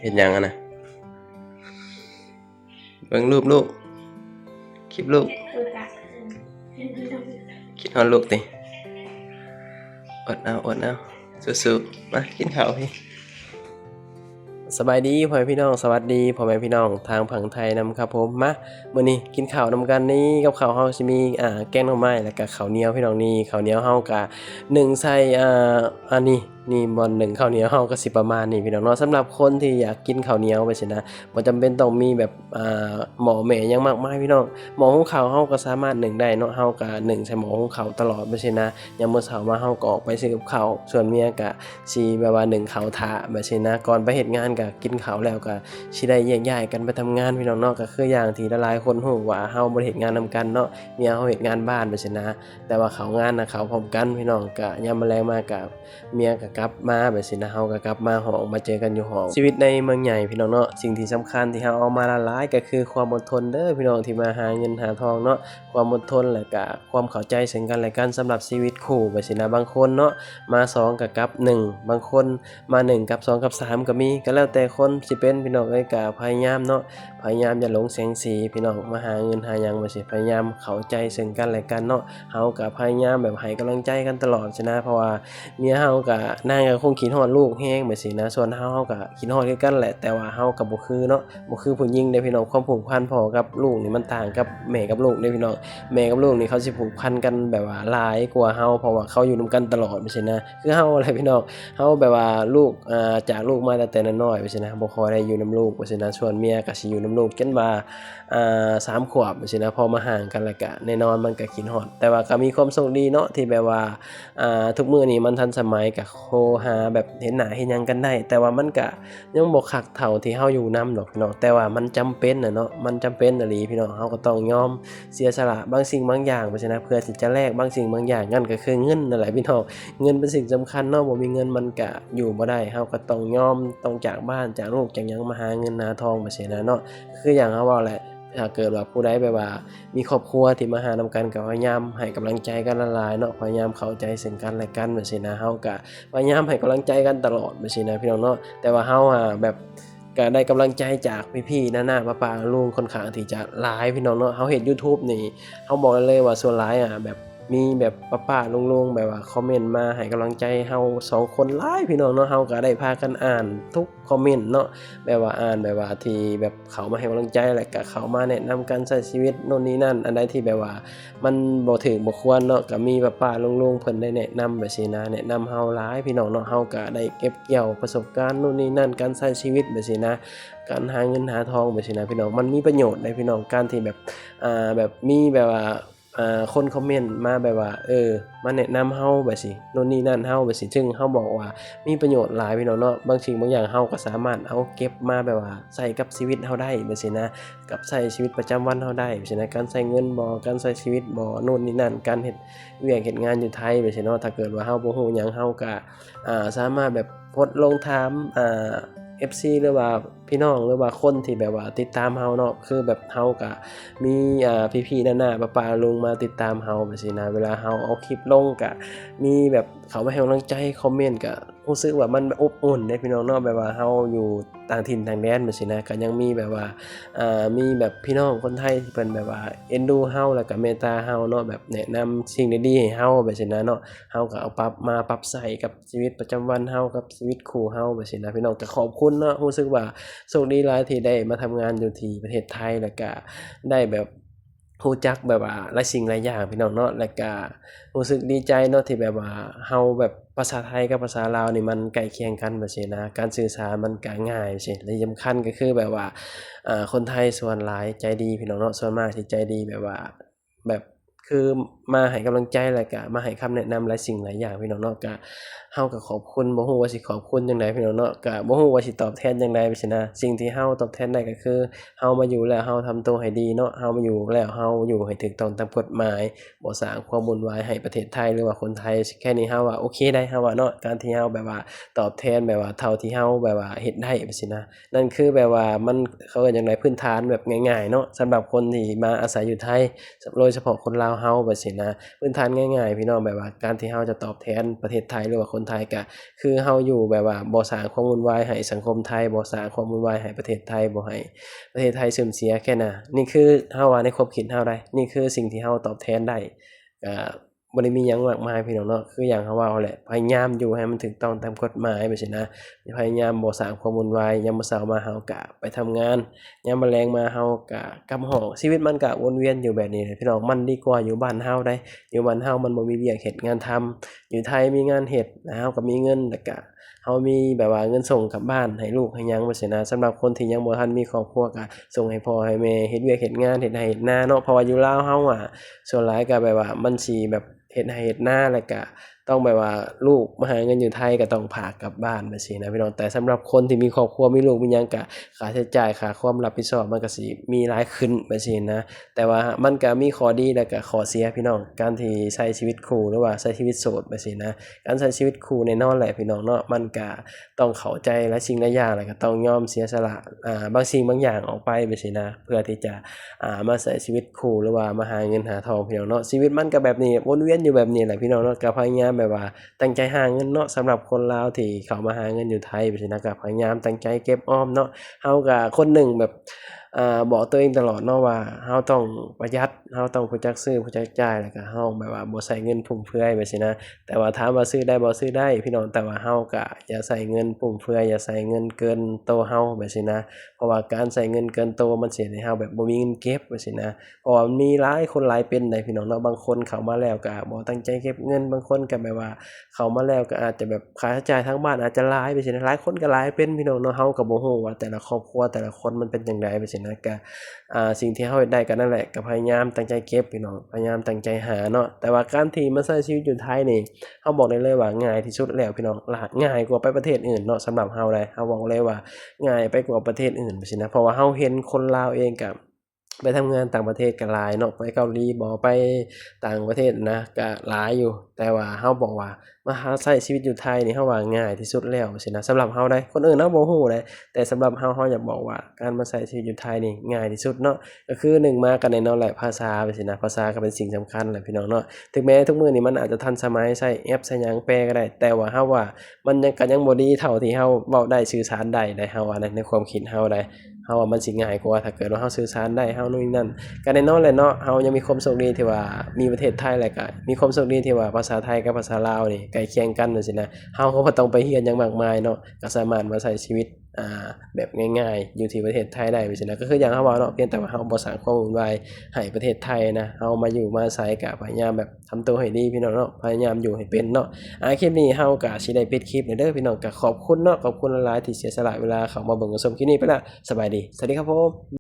เห็นยังอะนะเบิ่งรูปลูกคลิปลูกคิดฮอดลูกติอดเอาสู้ๆมากินข้าวพี่สบายดีพ่อแม่พี่น้องสวัสดีพ่อแม่พี่น้องทางฝั่งไทยนำครับผมมามื้อนี้กินข้าวนำกันนี้กับข้าวเฮาสิมีแกงหน่อไม้แล้วก็ข้าวเหนียวพี่น้องนี่ข้าวเหนียวเฮาก็นึ่งใส่อันนี้บ่หนึ่งข้าวเหนียวเฮาก็สิประมาณนี้พี่น้องเนาะสำหรับคนที่อยากกินข้าวเหนียวไปสินะบ่จำเป็นต้องมีแบบหม้อแม่หยังมากมายพี่น้องหม้อหุงข้าวเฮาก็สามารถนึ่งได้เนาะเฮาก็นึ่งใส่หม้อหุงข้าวตลอดไปสินะยามมื้อเช้ามาเฮาก็ออกไปซื้อกับข้าวส่วนเมียก็สิแบบว่านึ่งข้าวท่าไปสินะก่อนไปเฮ็ดงานก็กินข้าวแล้วก็สิได้แยกย้ายกันไปทำงานพี่น้องเนาะก็คืออย่างที่หลายๆคนฮู้ว่าเฮาบ่ได้เฮ็ดงานนำกันเนาะเมียเฮาเฮ็ดงานบ้านไปสินะแต่ว่าเข้างานน่ะเข้าพร้อมกันพี่น้องก็ยามมื้อแลงมาก็เมียก็กลับมาไปสินะเฮาก็กลับมาห้องมาเจอกันอยู่ห้องชีวิตในเมืองใหญ่พี่น้องเนาะสิ่งที่สำคัญที่เฮาเอามาละลายก็คือความอดทนเด้อพี่น้องที่มาหาเงินหาทองเนาะความอดทนแล้วก็ความเข้าใจซึ่งกันและกันสำหรับชีวิตคู่ไปสินะบางคนเนาะมา2ก็กลับ1บางคนมา1กับ2กับ3ก็มีก็แล้วแต่คนสิเป็นพี่น้องเอ้ยก็พยายามเนาะพยายามอย่าหลงแสงสีพี่น้องมาหาเงินหาหยังว่าสิพยายามเข้าใจซึ่งกันและกันเนาะเฮาก็พยายามแบบให้กำลังใจกันตลอดนะเพราะว่าเมียเฮาก็นางก็คงคิดฮอดลูกแฮงแบบสินะส่วนเฮาก็คิดฮอดคือกันแหละแต่ว่าเฮาก็บ่คือเนาะบ่คือผู้หญิงเด้พี่น้องความผูกพันพ่อกับลูกนี่มันต่างกับแม่กับลูกเด้พี่น้องแม่กับลูกนี่เขาสิผูกพันกันแบบว่าหลายกว่าเฮาเพราะว่าเขาอยู่นำกันตลอดแบบสินะคือเฮาแหละพี่น้องเฮาแบบว่าลูกจากลูกมาตั้งแต่น้อยๆแบบสินะบ่ค่อยได้อยู่นำลูกแบบสินะส่วนเมียก็สิอยู่นำลูกจนว่า3 ขวบแบบสินะพอมาห่างกันแล้วก็แน่นอนมันก็คิดฮอดแต่ว่าก็มีความโชคดีเนาะที่แบบว่าทุกมื้อนี้มันทันสมัยก็โทรหาแบบเห็นหน้าเห็นหยังกันได้แต่ว่ามันก็ยังบ่คักเท่าที่เฮาอยู่นำดอกพี่น้องแต่ว่ามันจำเป็นน่ะเนาะมันจำเป็นอีหลีพี่น้องเฮาก็ต้องยอมเสียสละบางสิ่งบางอย่างไปซะนะเพื่อที่จะแลกบางสิ่งบางอย่างนั่นก็คือเงินนั่นแหละพี่น้องเงินเป็นสิ่งสำคัญเนาะบ่มีเงินมันก็อยู่บ่ได้เฮาก็ต้องยอมต้องจากบ้านจากลูกจากหยังมาหาเงินหาทองไปซี้นะเนาะคืออย่างเฮาเว้าแหละถ้าเกิดว่าผู้ใดแบบว่ามีครอบครัวที่มาหานำกันก็พยายามให้กำลังใจกันหลายๆเนาะพยายามเข้าใจซึ่งกันและกันแบบซี้นะเฮาก็พยายามให้กำลังใจกันตลอดแบบซี้นะพี่น้องเนาะแต่ว่าเฮาแบบก็ได้กำลังใจจากพี่ๆน้าๆป้าๆลุงค่อนข้างที่จะหลายพี่น้องเนาะเฮาเฮ็ดยูทูบนี่เฮาบอกได้เลยว่าส่วนหลายแบบมีแบบป้าๆลุงๆแบบว่าคอมเมนต์มาให้กำลังใจเฮา2คนหลายพี่น้องเนาะเฮาก็ได้พากันอ่านทุกคอมเมนต์เนาะแบบว่าอ่านแบบว่าที่แบบเขามาให้กำลังใจแล้วก็เขามาแนะนำการใช้ชีวิตโน่นนี่นั่นอันใดที่แบบว่ามันบ่ถูกบ่ควรเนาะก็มีป้าๆลุงๆเพิ่นได้แนะนำแบบซี้นะแนะนำเฮาหลายพี่น้องเนาะเฮาก็ได้เก็บเกี่ยวประสบการณ์โน่นนี่นั่นการใช้ชีวิตแบบซี้นะการหาเงินหาทองแบบซี้นะพี่น้องมันมีประโยชน์ได้พี่น้องการที่แบบแบบมีแบบว่าคนคอมเมนต์มาแบบว่ามาแนะนำเฮาแบบสิโน่นนี่นั่นเฮาแบบสิซึ่งเฮาบอกว่ามีประโยชน์หลายพี่น้องเนาะบางสิ่งบางอย่างเฮาก็สามารถเอาเก็บมาแบบว่าใช้กับชีวิตเฮาได้แบบสินะกับใช้ชีวิตประจำวันเฮาได้แบบสินะการใช้เงินบ่การใช้ชีวิตบ่โน่นนี่นั่นการเฮ็ดเวียกเฮ็ดงานอยู่ไทยแบบสิเนาะถ้าเกิดว่าเฮาบ่ฮู้หยังเฮาก็สามารถแบบโพสต์ลงถามFC หรือว่าพี่น้องหรือว่าคนที่แบบว่าติดตามเฮาเนาะคือแบบเฮาก็มีพี่ๆน้าๆป้าๆลุงมาติดตามเฮาแบบซี้นะเวลาเฮาเอาคลิปลงก็มีแบบเขามาให้กำลังใจคอมเมนต์ก็รู้สึกว่ามันอบอุ่นเด้พี่น้องเนาะแบบว่าเฮาอยู่ต่างถิ่นต่างแดนแบบซี้นะก็ยังมีแบบว่ามีแบบพี่น้องคนไทยที่เพิ่นแบบว่าเอ็นดูเฮาแล้วก็เมตตาเฮาเนาะแบบแนะนำสิ่งดีๆให้เฮาแบบซี้นะเนาะเฮาก็เอาปรับใช้กับชีวิตประจำวันเฮากับชีวิตคู่เฮาแบบซี้นะพี่น้องก็ขอบคุณเนาะรู้สึกว่าโชคดีหลายที่ได้มาทำงานอยู่ที่ประเทศไทยแล้วก็ได้แบบรู้จักแบบว่าหลายสิ่งหลายอย่างพี่น้องเนาะแล้วก็รู้สึกดีใจเนาะที่แบบว่าเฮาแบบภาษาไทยกับภาษาลาวนี่มันใกล้เคียงกันแบบซี้นะการสื่อสารมันก็ง่ายซี้และที่สำคัญก็คือแบบว่าคนไทยส่วนหลายใจดีพี่น้องเนาะส่วนมากที่ใจดีแบบว่าแบบคือมาให้กำลังใจแล้วก็มาให้คำแนะนำหลายสิ่งหลายอย่างพี่น้องเนาะก็เฮาก็ขอบคุณบ่ฮู้ว่าสิขอบคุณจั่งใดพี่น้องเนาะก็บ่ฮู้ว่าสิตอบแทนจั่งใดไปซี้นะสิ่งที่เฮาตอบแทนได้ก็คือเฮามาอยู่แล้วเฮาทำตัวให้ดีเนาะเฮามาอยู่แล้วเฮาอยู่ให้ถูกต้องตามกฎหมายบ่สร้างความวุ่นวายให้ประเทศไทยหรือว่าคนไทยแค่นี้เฮาว่าโอเคได้เฮาว่าเนาะการที่เฮาแบบว่าตอบแทนแบบว่าเท่าที่เฮาแบบว่าเฮ็ดได้ไปซี้นะนั่นคือแบบว่ามันเขาเอิ้นจั่งใดพื้นฐานแบบง่ายๆเนาะสำหรับคนที่มาอาศัยอยู่ไทยโดยเฉพาะคนลาว เฮาแบบนี้นะพื้นฐานง่ายๆพี่น้องแบบว่าการที่เฮาจะตอบแทนประเทศไทยหรือว่าคนไทยก็คือเฮาอยู่แบบว่าบ่สร้างความวุ่นวายให้สังคมไทยบ่สร้างความวุ่นวายให้ประเทศไทยบ่ให้ประเทศไทยเสื่อมเสียแค่น่ะนี่คือเฮาว่าในความคิดเฮาได้นี่คือสิ่งที่เฮาตอบแทนได้ก็บ่ได้มีหยังมากมายพี่น้องเนาะคือหยังเขาเว้าแหละพยายามอยู่ให้มันถูกต้องตามกฎหมายแบบนี้นะพยายามบ่สร้างความวุ่นวายยามมื้อเช้ามาเฮาก็ไปทำงานยามมื้อแลงมาเฮาก็กลับห้องชีวิตมันก็วนเวียนอยู่แบบนี้แหละพี่น้องมันดีกว่าอยู่บ้านเฮาได้อยู่บ้านเฮามันบ่มีเวียกเฮ็ดงานทำอยู่ไทยมีงานเฮ็ดแล้วเฮาก็มีเงินแล้วก็เฮามีแบบว่าเงินส่งกลับบ้านให้ลูกให้หยังแบบนี้นะสำหรับคนที่ยังบ่ทันมีครอบครัวก็ส่งให้พ่อให้แม่เฮ็ดเวียกเฮ็ดงานเฮ็ดไร่เฮ็ดนาเนาะเพราะว่าอยู่ลาวเฮาอะส่วนหลายก็แบบว่ามันสิแบบเฮ็ดไร่เฮ็ดนาแล้วก็ต้องแบบว่าลูกมาหาเงินอยู่ไทยก็ต้องพากลับบ้านจังซี่นะพี่น้องแต่สำหรับคนที่มีครอบครัวมีลูกมีหยังก็ค่าใช้จ่ายค่าความรับผิดชอบมันก็สิมีหลายขึ้นจังซี่นะแต่ว่ามันก็มีข้อดีแล้วก็ข้อเสียพี่น้องการที่ใช้ชีวิตคู่หรือว่าใช้ชีวิตโสดจังซี่นะการใช้ชีวิตคู่แน่นอนแหละพี่น้องเนาะมันก็ต้องเข้าใจหลายสิ่งหลายอย่างแล้วก็ต้องยอมเสียสละบางสิ่งบางอย่างออกไปจังซี่นะเพื่อที่จะมาใช้ชีวิตคู่หรือว่ามาหาเงินหาทองพี่น้องเนาะชีวิตมันก็แบบนี้วนเวียนอยู่แบบนี้แหละพี่น้องเนาะก็พยายามแบบว่าตั้งใจหาเงินเนาะสำหรับคนลาวที่เขามาหาเงินอยู่ไทยจังซี่นะก็พยายามตั้งใจเก็บออมเนาะเฮาก็คนหนึ่งแบบบอกตัวเองตลอดเนาะว่าเฮาต้องประหยัดเฮาต้องรู้จักซื้อรู้จักจ่ายแล้วก็เฮาแบบว่าบ่ใช้เงินฟุ่มเฟือยแบบนี้นะแต่ว่าถามว่าซื้อได้บ่ซื้อได้พี่น้องแต่ว่าเฮาก็อย่าใช้เงินฟุ่มเฟือยอย่าใช้เงินเกินโตวเฮาแบบนี้นะเพราะว่าการใช้เงินเกินโตวมันสิเฮ็ดให้เฮาแบบบ่มีเงินเก็บแบบนี้นะเพราะว่ามันมีหลายคนหลายเป็นได้พี่น้องเนาะบางคนเข้ามาแล้วก็บ่ตั้งใจเก็บเงินบางคนก็แบบว่าเข้ามาแล้วก็อาจจะแบบค่าใช้จ่ายทางบ้านอาจจะหลายแบบนี้นะหลายคนก็หลายเป็นพี่น้องเนาะเฮาก็บ่รู้ว่าแต่ละครอบครัวแต่ละคนมันเป็นจั่งใดแบบนี้นะก็สิ่งที่เฮาเฮ็ดได้ก็นั่นแหละก็พยายามตั้งใจเก็บพี่น้องพยายามตั้งใจหาเนาะแต่ว่าการที่มาใช้ชีวิตอยู่ไทยนี่เฮาบอกได้เลยว่าง่ายที่สุดแล้วพี่น้องง่ายกว่าไปประเทศอื่นเนาะสำหรับเฮาเลยเฮาบอกเลยว่าง่ายไปกว่าประเทศอื่นจังซี่นะเพราะว่าเฮาเห็นคนลาวเองก็ไปทำงานต่างประเทศก็หลายเนาะไปเกาหลีบ่ไปต่างประเทศนะก็หลายอยู่แต่ว่าเฮาบอกว่ามาใช้ชีวิตอยู่ไทยนี่เฮาว่าง่ายที่สุดแล้วจังซี่นะสำหรับเฮาเด้คนอื่นเฮาบ่รู้เด้แต่สำหรับเฮาอยากบอกว่าการมาใช้ชีวิตอยู่ไทยนี่ง่ายที่สุดเนาะก็คือ1มาก็แน่นอนแหละภาษาจังซี่นะภาษาก็เป็นสิ่งสำคัญแหละพี่น้องเนาะถึงแม้ทุกมื้อนี้มันอาจจะทันสมัยใช้แอปใช้หยังแปลก็ได้แต่ว่าเฮาว่ามันยังบ่ดีเท่าที่เฮาเว้าได้สื่อสารได้เฮาว่านะในความคิดเฮาได้เฮาว่ามันสิง่ายกว่าถ้าเกิดว่าเฮาสื่อสารได้เฮานู่นนี่นั่นก็แน่นอนแหละเนาะเฮายังมีความโชคดีที่ว่ามีประเทศไทยแล้วก็มีความโชคดีที่ว่าภาษาไทยกับภาษาลาวนี่ใกล้เคียงกันจังซี่นะเฮาก็บ่ต้องไปเรียนหยังมากมายเนาะก็สามารถมาใช้ชีวิตแบบง่ายๆอยู่ที่ประเทศไทยได้จังซี่นะก็คืออย่างเฮาเว้าเนาะเพียงแต่ว่าเฮาบ่สร้างความวุ่นวายให้ประเทศไทยนะเฮามาอยู่มาอาศัยก็พยายามแบบทำตัวให้ดีพี่น้องเนาะพยายามอยู่ให้เป็นเนาะคลิปนี้เฮาก็สิได้ปิดคลิปแล้วเด้อพี่น้องก็ขอบคุณเนาะขอบคุณหลายๆที่เสียสละเวลาเข้ามาเบิ่งมาชมคลิปนี้ไปแล้วสบายดีสวัสดีครับผม